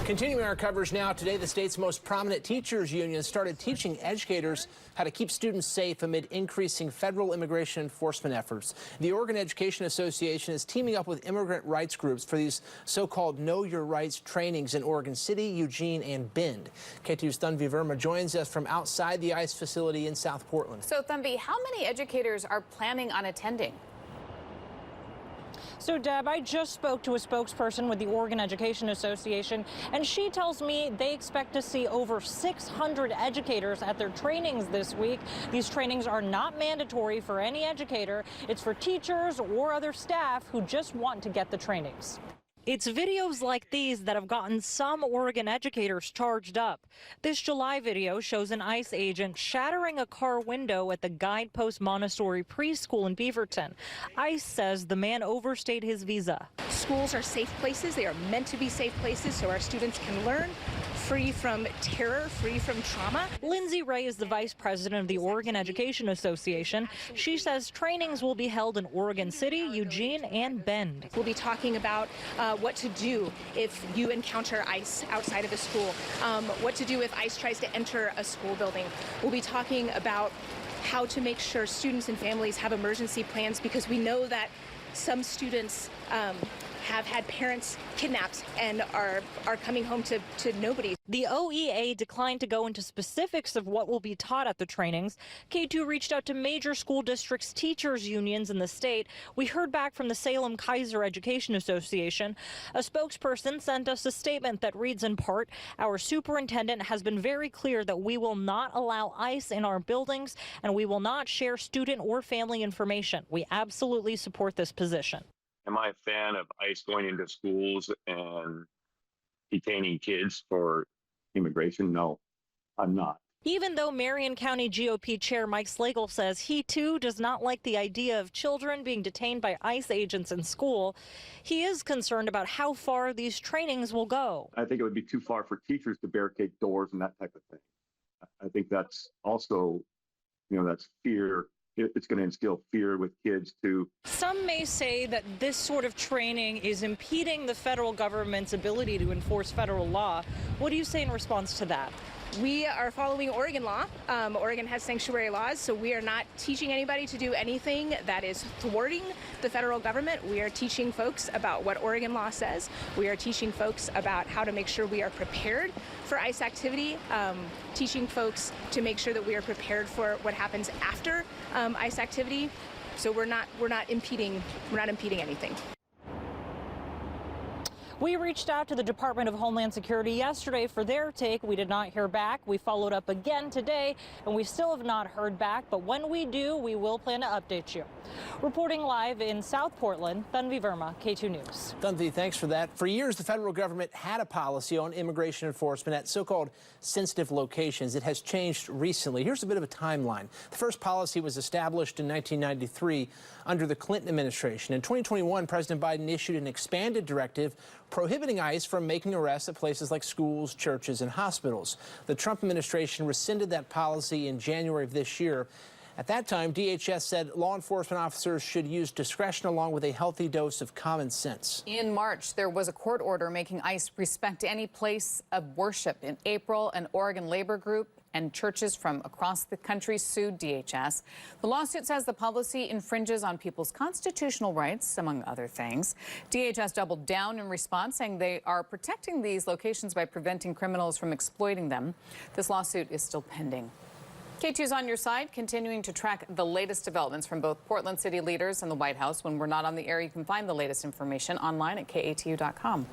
Continuing our coverage now, today the state's most prominent teachers union started teaching educators how to keep students safe amid increasing federal immigration enforcement efforts. The Oregon Education Association is teaming up with immigrant rights groups for these so-called Know Your Rights trainings in Oregon City, Eugene, and Bend. Katu's Lindsay Ray joins us from outside the ICE facility in South Portland. So, Thumby, how many educators are planning on attending? So, Deb, I just spoke to a spokesperson with the Oregon Education Association, and she tells me they expect to see over 600 educators at their trainings this week. These trainings are not mandatory for any educator. It's for teachers or other staff who just want to get the trainings. It's videos like these that have gotten some Oregon educators charged up. This July video shows an ICE agent shattering a car window at the Guidepost Montessori preschool in Beaverton. ICE says the man overstayed his visa. Schools are safe places. They are meant to be safe places so our students can learn free from terror, free from trauma. Lindsay Ray is the vice president of the Oregon Education Association. She says trainings will be held in Oregon City, Eugene, and Bend. We'll be talking about what to do if you encounter ICE outside of a school, what to do if ICE tries to enter a school building. We'll be talking about how to make sure students and families have emergency plans, because we know that some students have had parents kidnapped and are coming home to nobody. The OEA declined to go into specifics of what will be taught at the trainings. Katu reached out to major school districts' teachers unions in the state. We heard back from the Salem-Keizer Education Association. A spokesperson sent us a statement that reads in part, "Our superintendent has been very clear that we will not allow ICE in our buildings and we will not share student or family information. We absolutely support this position." Am I a fan of ICE going into schools and detaining kids for immigration? No, I'm not. Even though Marion County GOP Chair Mike Slagle says he too does not like the idea of children being detained by ICE agents in school, he is concerned about how far these trainings will go. I think it would be too far for teachers to barricade doors and that type of thing. I think that's also, that's fear. It's going to instill fear with kids too. Some may say that this sort of training is impeding the federal government's ability to enforce federal law. What do you say in response to that? We are following Oregon law. Oregon has sanctuary laws, so we are not teaching anybody to do anything that is thwarting the federal government. We are teaching folks about what Oregon law says. We are teaching folks about how to make sure we are prepared for ICE activity, teaching folks to make sure that we are prepared for what happens after ICE activity. So we're not impeding anything. We reached out to the Department of Homeland Security yesterday for their take. We did not hear back. We followed up again today, and we still have not heard back. But when we do, we will plan to update you. Reporting live in South Portland, Lindsay Ray, K2 News. Lindsay, thanks for that. For years, the federal government had a policy on immigration enforcement at so-called sensitive locations. It has changed recently. Here's a bit of a timeline. The first policy was established in 1993 under the Clinton administration. In 2021, President Biden issued an expanded directive prohibiting ICE from making arrests at places like schools, churches, and hospitals. The Trump administration rescinded that policy in January of this year. At that time, DHS said law enforcement officers should use discretion along with a healthy dose of common sense. In March, there was a court order making ICE respect any place of worship. In April, an Oregon labor group and churches from across the country sued DHS. The lawsuit says the policy infringes on people's constitutional rights, among other things. DHS doubled down in response, saying they are protecting these locations by preventing criminals from exploiting them. This lawsuit is still pending. K2's on your side, continuing to track the latest developments from both Portland city leaders and the White House. When we're not on the air, you can find the latest information online at KATU.com.